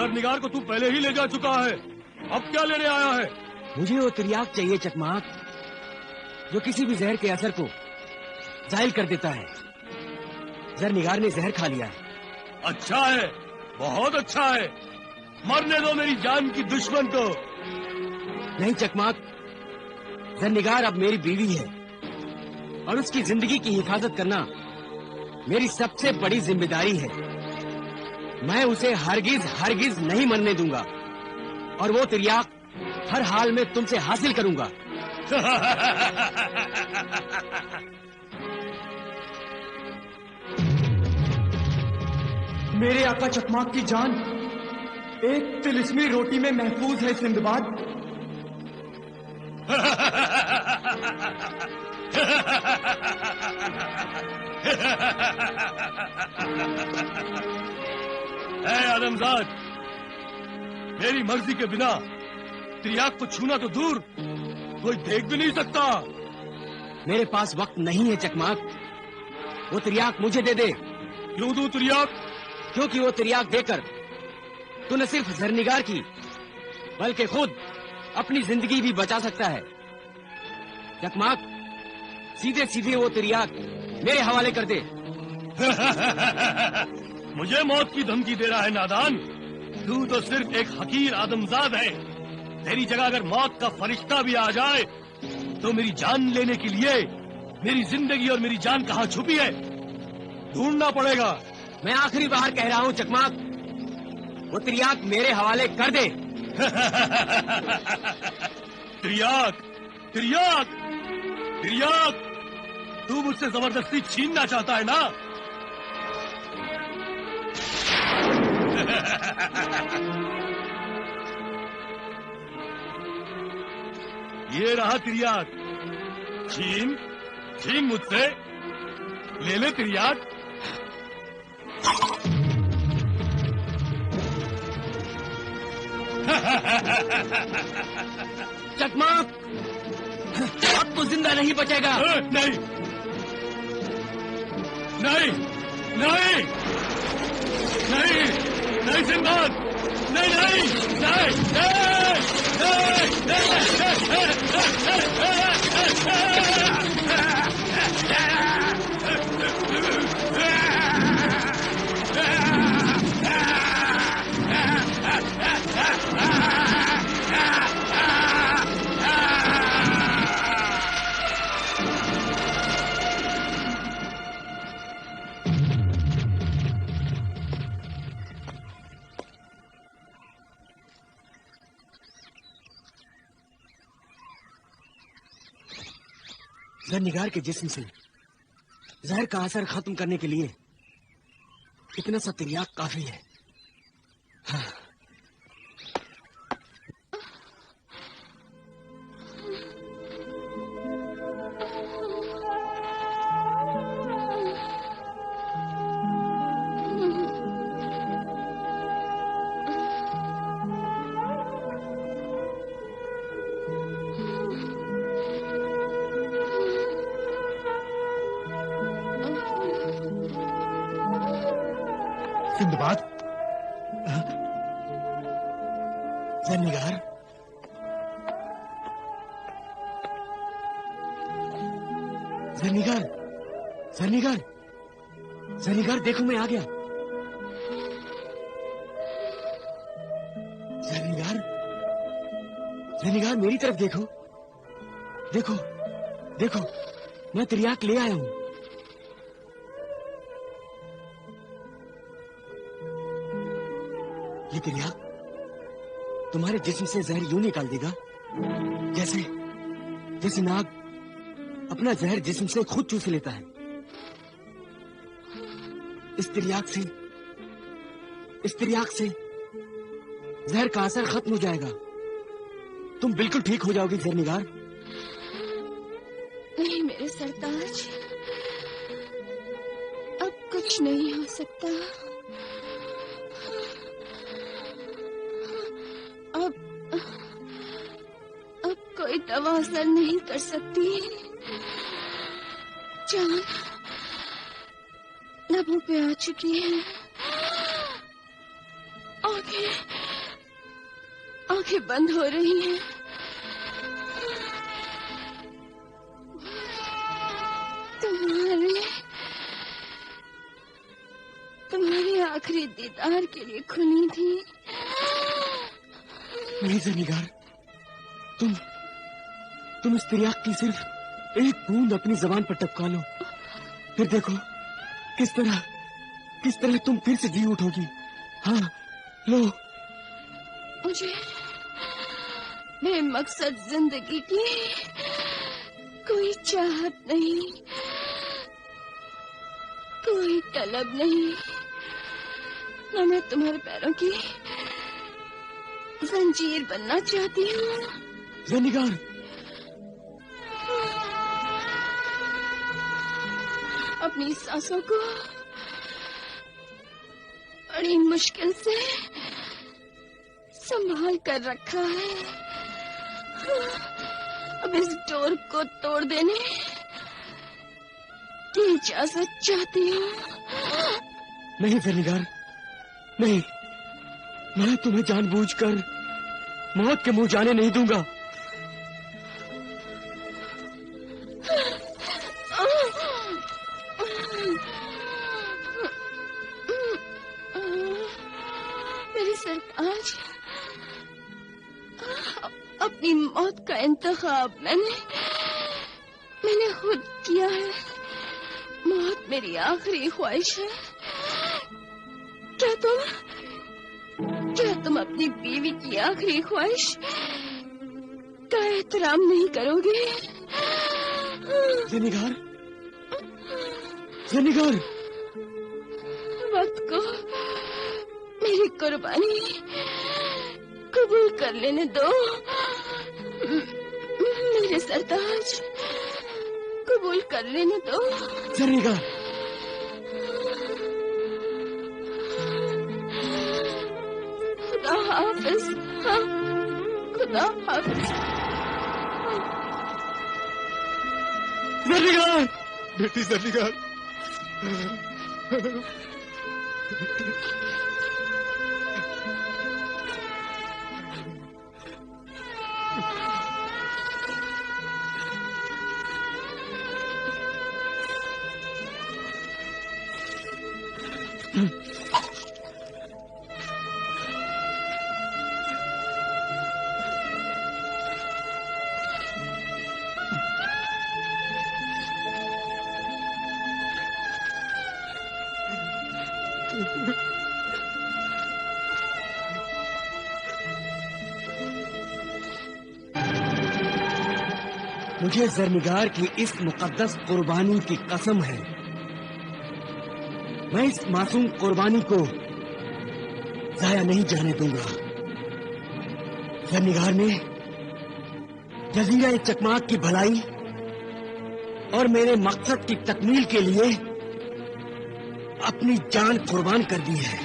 जरनिगार को तू पहले ही ले जा चुका है, अब क्या लेने आया है? मुझे वो तिर्याक चाहिए चकमाक, जो किसी भी जहर के असर को जाहिल कर देता है। जरनिगार ने जहर खा लिया है। अच्छा है, बहुत अच्छा है। मरने दो मेरी जान की दुश्मन को। नहीं चकमाक, जरनिगार अब मेरी बीवी है और उसकी जिंदगी की हिफाजत करना मेरी सबसे बड़ी जिम्मेदारी है। मैं उसे हरगिज हरगिज नहीं मरने दूंगा और वो तिर्याक हर हाल में तुमसे हासिल करूंगा। मेरे आका चकमाक की जान एक तिलिस्मी रोटी में महफूज है सिंदबाद। आदमजाद, मेरी मर्जी के बिना तिर्याक को छूना तो दूर, कोई देख भी नहीं सकता। मेरे पास वक्त नहीं है चकमाक, वो तिर्याक मुझे दे दे। क्यों दूं तिर्याक? क्योंकि वो तिर्याक देकर तू न सिर्फ जरनिगार की बल्कि खुद अपनी जिंदगी भी बचा सकता है। चकमाक, सीधे सीधे वो तिर्याक मेरे हवाले कर दे। मुझे मौत की धमकी दे रहा है नादान? तू तो सिर्फ एक हकीर आदमजाद है। तेरी जगह अगर मौत का फरिश्ता भी आ जाए तो मेरी जान लेने के लिए मेरी जिंदगी और मेरी जान कहाँ छुपी है ढूंढना पड़ेगा। मैं आखिरी बार कह रहा हूँ चकमाक, वो तिर्याक मेरे हवाले कर दे। तिर्याक, तिर्याक, तिर्याक, तू मुझसे जबरदस्ती छीनना चाहता है ना? ये रहा तिर्याक। छीन, छीन मुझसे, ले ले तिर्याक। चकमाक, अब तो जिंदा नहीं बचेगा। नहीं, नहीं, नहीं, नहीं, नहीं सिंबाद, नहीं, नहीं, नहीं, जरनिगार के जिस्म से जहर का असर खत्म करने के लिए इतना सा तिर्याक काफी है। हाँ। सिंदबाद, जरनिगार, जरनिगार, जरनिगार, जरनिगार, देखो मैं आ गया। जरनिगार, जरनिगार, मेरी तरफ देखो, देखो, देखो, मैं तिर्याक ले आया हूं। ये तिर्याक तुम्हारे जिस्म से जहर यूं निकाल देगा जैसे जैसे नाग अपना जहर जिस्म से खुद चूस लेता है। इस तिर्याक से जहर का असर खत्म हो जाएगा। तुम बिल्कुल ठीक हो जाओगी जरनिगार। नहीं मेरे सरताज, अब कुछ नहीं हो सकता। अब कोई दवा असर नहीं कर सकती। जान लबों पे आ चुकी है। आगे आंखें बंद हो रही हैं। तुम्हारे आखिरी दीदार के लिए खुली थी। नहीं ज़ेनिगार, तुम इस तिर्याक की सिर्फ एक बूंद अपनी जबान पर टपका लो, फिर देखो किस तरह तुम फिर से जी उठोगी। हाँ, लो। मुझे बेमकसद जिंदगी की कोई चाहत नहीं, कोई तलब नहीं। न मैं तुम्हारे पैरों की जंजीर बनना चाहती हूँ। ज़ेनिगार, अपनी सांसों को बड़ी मुश्किल से संभाल कर रखा है। अब इस डोर को तोड़ देने की इजाजत चाहती हूँ। नहीं ज़ेनिगार, नहीं, मैं तुम्हें जानबूझकर मौत के मुंह जाने नहीं दूंगा। मेरी सरताज, अपनी मौत का इंतखाब मैंने खुद किया है। मौत मेरी आखिरी ख्वाहिश है। क्या तुम अपनी बीवी की आखिरी ख्वाहिश का एहतराम नहीं करोगे? ज़ेनिगार, वक्त को मेरी कुर्बानी कबूल कर लेने दो। मेरे सरताज, कबूल कर लेने दो। ज़ेनिगार, खुदा हाफिज। हाँ, खुदा हाफिज। ज़ेनिगार, बेटी ज़ेनिगार, मुझे ज़ेनिगार की इस मुकद्दस कुर्बानी की कसम है, मैं इस मासूम कुर्बानी को जाया नहीं जाने दूंगा। ज़ेनिगार ने जजीरा चकमाक की भलाई और मेरे मकसद की तकमील के लिए अपनी जान कुर्बान कर दी है।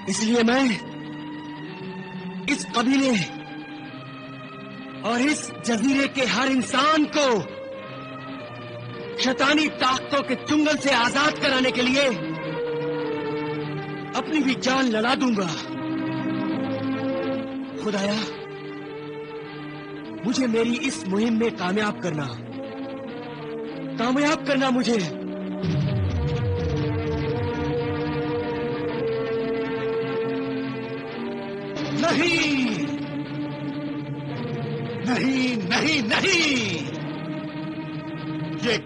इसलिए मैं इस कबीले और इस जजीरे के हर इंसान को शैतानी ताकतों के चुंगल से आजाद कराने के लिए अपनी भी जान लड़ा दूंगा। खुदाया, मुझे मेरी इस मुहिम में कामयाब करना मुझे। नहीं, ये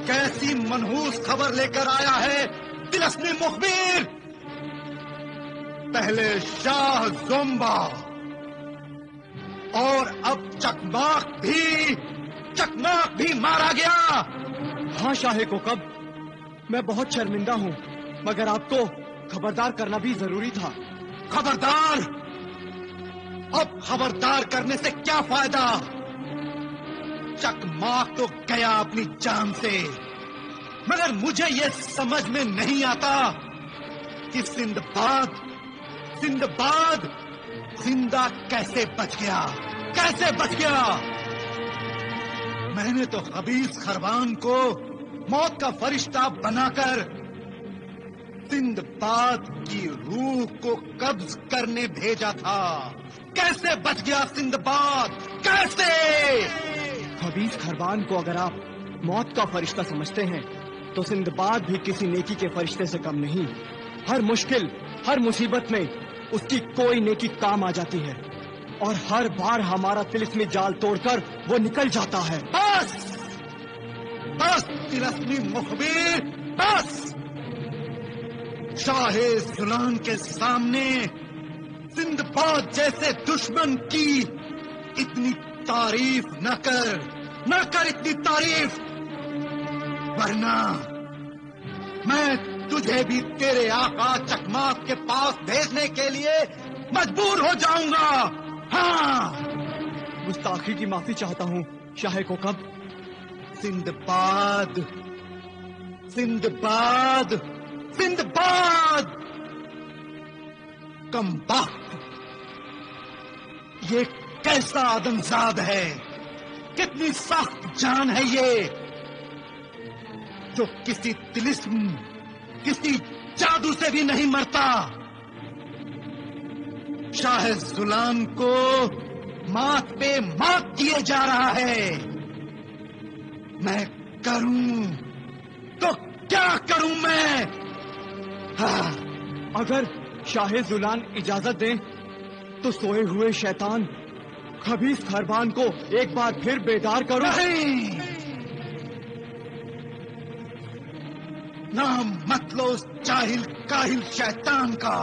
कैसी मनहूस खबर लेकर आया है तिलस्मी मुखबिर। पहले शाह जोम्बा और अब चकमाक भी मारा गया। हाँ शाहे को कब, मैं बहुत शर्मिंदा हूँ, मगर आपको खबरदार करना भी जरूरी था। खबरदार? अब खबरदार करने से क्या फायदा? चकमाक तो गया अपनी जान से, मगर मुझे ये समझ में नहीं आता कि सिंदबाद जिंदा कैसे बच गया। मैंने तो खबीस खरवान को मौत का फरिश्ता बनाकर सिंदबाद की रूह को कब्ज करने भेजा था, कैसे बच गया सिंदबाद, कैसे? खबीस खरबान को अगर आप मौत का फरिश्ता समझते हैं तो सिंदबाद भी किसी नेकी के फरिश्ते से कम नहीं। हर मुश्किल, हर मुसीबत में उसकी कोई नेकी काम आ जाती है और हर बार हमारा तिलिस्मी जाल तोड़कर वो निकल जाता है। बस बस तिलिस्मी मुखबिर, बस। शाहे जुलान के सामने सिंदबाद जैसे दुश्मन की इतनी तारीफ न कर इतनी तारीफ, वरना मैं तुझे भी तेरे आका चकमाक के पास भेजने के लिए मजबूर हो जाऊंगा। हाँ, गुस्ताखी की माफी चाहता हूँ शाहे को कब। सिंदबाद, सिंदबाद, सिंदबाद, कमबख्त, ये कैसा आदमजाद है, कितनी सख्त जान है ये, जो किसी तिलिस्म, किसी जादू से भी नहीं मरता। शाह जुलान को मात पे मात किए जा रहा है। मैं करूं तो क्या करूं मैं? हाँ। अगर शाहे जुलान इजाजत दें तो सोए हुए शैतान खबीस खरबान को एक बार फिर बेदार करो। नहीं, नाम मत लो उस जाहिल काहिल शैतान का।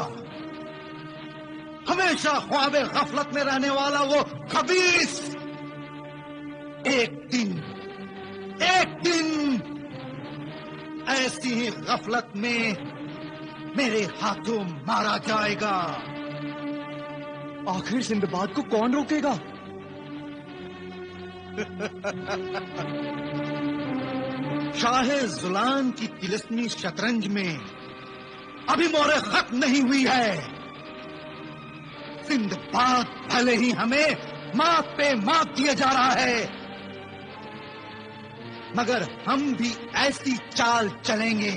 हमेशा ख्वाबे गफलत में रहने वाला वो खबीस एक दिन ऐसी ही गफलत में मेरे हाथों मारा जाएगा। आखिर सिंदबाद को कौन रोकेगा? शाहे जुलान की तिलिस्मी शतरंज में अभी मोहर खत्म नहीं हुई है। सिंदबाद भले ही हमें मात पे मात दिया जा रहा है, मगर हम भी ऐसी चाल चलेंगे,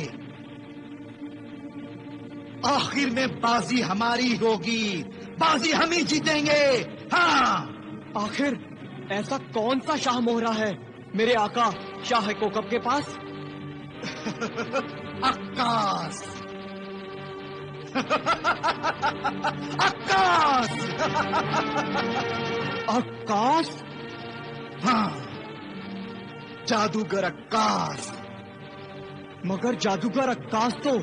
आखिर में बाजी हमारी होगी, बाजी हम ही जीतेंगे। हाँ। आखिर ऐसा कौन सा शाह मोहरा है मेरे आका शाह कोकब के पास? अक्कास, अक्कास, अक्कास? हाँ, जादूगर अक्कास। मगर जादूगर अक्कास तो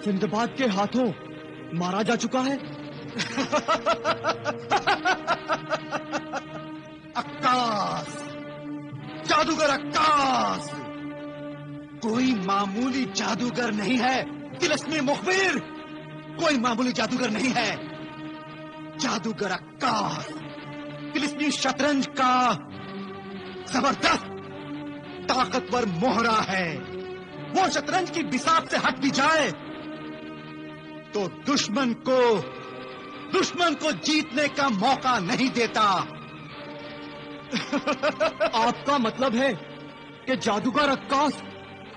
सिंदबाद के हाथों मारा जा चुका है। अक्कास, जादूगर अक्कास कोई मामूली जादूगर नहीं है। तिलिस्मी मुखबिर कोई मामूली जादूगर नहीं है। जादूगर अक्कास तिलिस्मी शतरंज का जबरदस्त ताकतवर मोहरा है। वो शतरंज की बिसात से हट भी जाए तो दुश्मन को जीतने का मौका नहीं देता। आपका मतलब है कि जादूगर अक्कास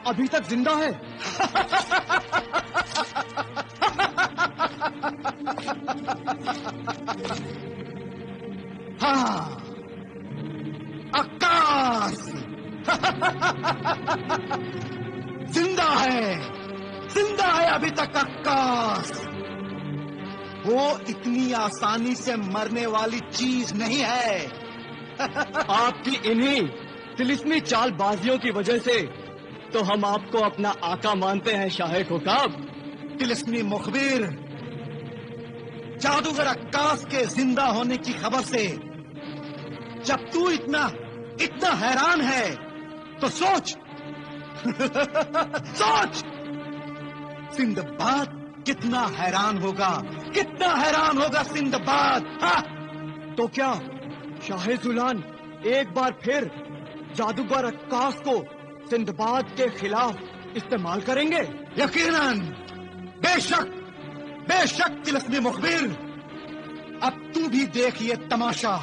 अभी तक जिंदा है? हाँ, अक्कास जिंदा है अभी तक अक्कास। वो इतनी आसानी से मरने वाली चीज नहीं है। आपकी इन्हीं तिलिस्मी चालबाजियों की वजह से तो हम आपको अपना आका मानते हैं शाहे कोकब। तिलिस्मी मुखबिर, जादूगर अक्कास के जिंदा होने की खबर से जब तू इतना हैरान है तो सोच सोच सिंदबाद कितना हैरान होगा सिंदबाद। हाँ? तो क्या शाहे जुलान एक बार फिर जादूगर अक्कास को सिंदबाद के खिलाफ इस्तेमाल करेंगे? यकीनन, बेशक तिलिस्मी मुखबिर। अब तू भी देख ये तमाशा।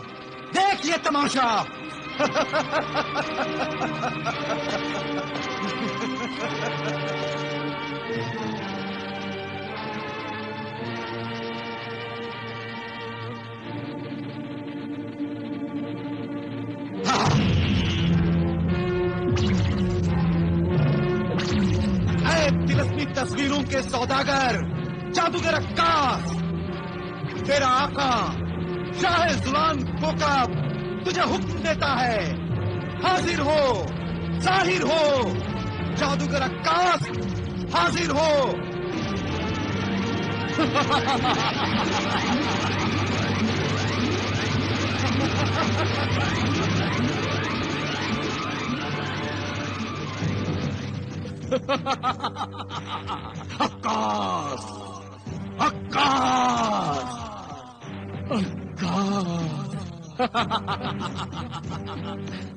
तस्वीरों के सौदागर, जादूगर अक्कास, तेरा आका शाह जुलान कोकब तुझे हुक्म देता है, हाजिर हो, जाहिर हो। जादूगर अक्कास, हाजिर हो। अक्कास, अक्कास, अक्कास।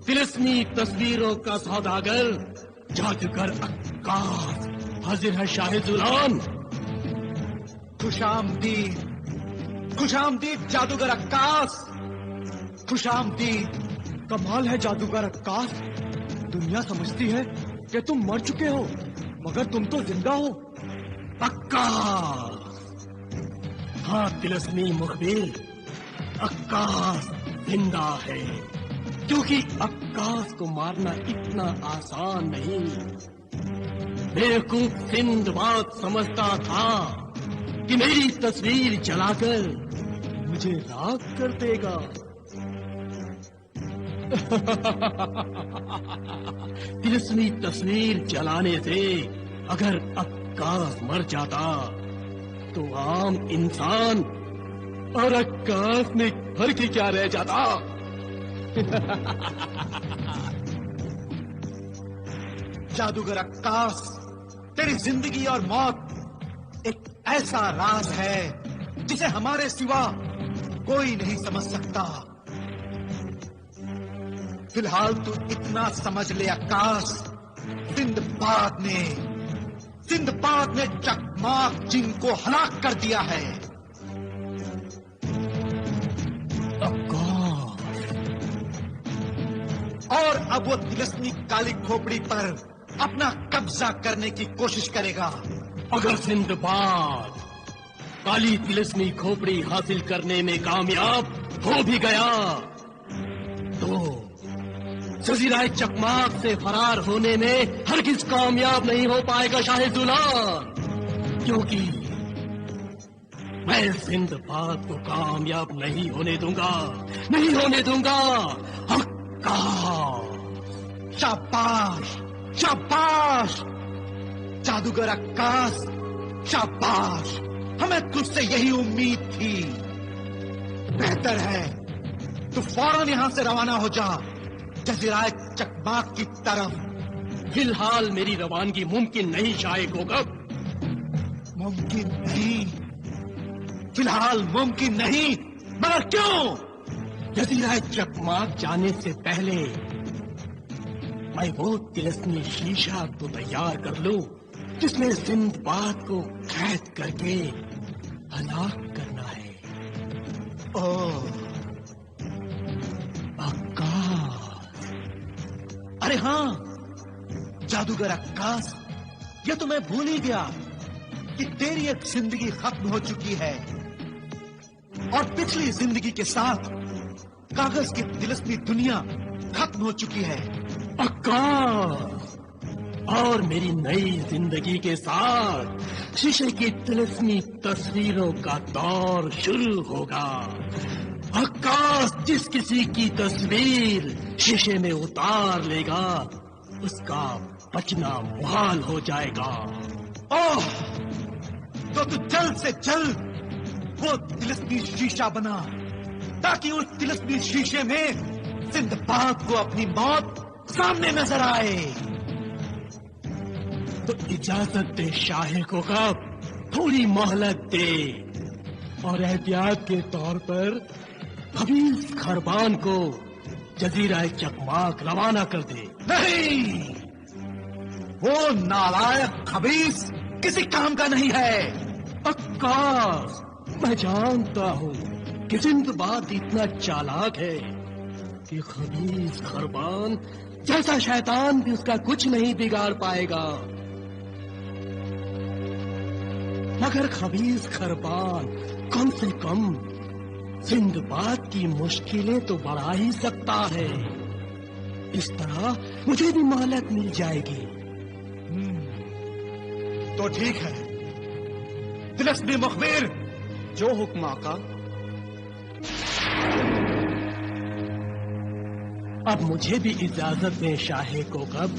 तिलिस्मी तस्वीरों का सौदागर, जादूगर अक्कास, हाजिर है शाह जुलान। खुशामदीद, खुशामदीद जादूगर अक्कास, खुशामदीद। कमाल है जादूगर अक्कास, दुनिया समझती है कि तुम मर चुके हो, मगर तुम तो जिंदा हो। अक्कास, हाँ तिलिस्मी मुखबिर, अक्कास जिंदा है, क्योंकि अक्कास को मारना इतना आसान नहीं। बेवकूफ सिंदबाद समझता था कि मेरी तस्वीर जलाकर मुझे राख कर देगा। तिलिस्मी तस्वीर जलाने से अगर अक्कास मर जाता तो आम इंसान और अक्कास में फर्क ही क्या रह जाता। जादूगर अक्कास, तेरी जिंदगी और मौत एक ऐसा राज है जिसे हमारे सिवा कोई नहीं समझ सकता। फिलहाल तू इतना समझ ले अक्कास, सिंदबाद ने चकमाक जिन को हलाक कर दिया है। और अब वो तिलिस्मी काली खोपड़ी पर अपना कब्जा करने की कोशिश करेगा। अगर सिंदबाद काली तिलिस्मी खोपड़ी हासिल करने में कामयाब हो भी गया तो जजीरा चकमाक से फरार होने में हरगिज कामयाब नहीं हो पाएगा शाह जुलान, क्योंकि मैं सिंदबाद को कामयाब नहीं होने दूंगा, नहीं होने दूंगा। शाबाश, शाबाश जादूगर अक्कास, शाबाश। हमें तुझसे यही उम्मीद थी। बेहतर है तू फौरन यहां से रवाना हो जा जजीरा चकमाक की तरफ। फिलहाल मेरी रवानगी मुमकिन नहीं शाह कोकब। मुमकिन नहीं? फिलहाल मुमकिन नहीं, मगर क्यों? जजीरा चकमाक जाने से पहले मैं वो तिलिस्मी शीशा तो तैयार कर लूं जिसमें सिंदबाद को कैद करके हलाक करना है। ओह अक्कास, अरे हाँ जादूगर अक्कास, ये तो मैं भूल ही गया कि तेरी एक जिंदगी खत्म हो चुकी है और पिछली जिंदगी के साथ कागज की तिलिस्मी दुनिया खत्म हो चुकी है। अक्कास, और मेरी नई जिंदगी के साथ शीशे की तिलिस्मी तस्वीरों का दौर शुरू होगा। अक्कास जिस किसी की तस्वीर शीशे में उतार लेगा उसका बचना मुहाल हो जाएगा। ओह, तो तू जल्द से जल्द वो तिलिस्मी शीशा बना ताकि उस तिलिस्मी शीशे में सिंदबाद को अपनी मौत सामने नजर आए। तो इजाजत दे शाह कोकब, थोड़ी मोहलत दे और एहतियात के तौर पर खबीस खरबान को जजीरा चकमाक रवाना कर दे। नहीं, वो नालायक खबीस किसी काम का नहीं है। अक्कास, मैं जानता हूँ कि सिंदबाद इतना चालाक है कि खबीस खरबान जैसा शैतान भी उसका कुछ नहीं बिगाड़ पाएगा, मगर खबीस खरबान कम से कम सिंदबाद की मुश्किलें तो बढ़ा ही सकता है। इस तरह मुझे भी मोहलत मिल जाएगी। तो तो ठीक है। तिलस्मी मुखबिर, जो हुक्म आका। अब मुझे भी इजाजत दें शाहे कोकब।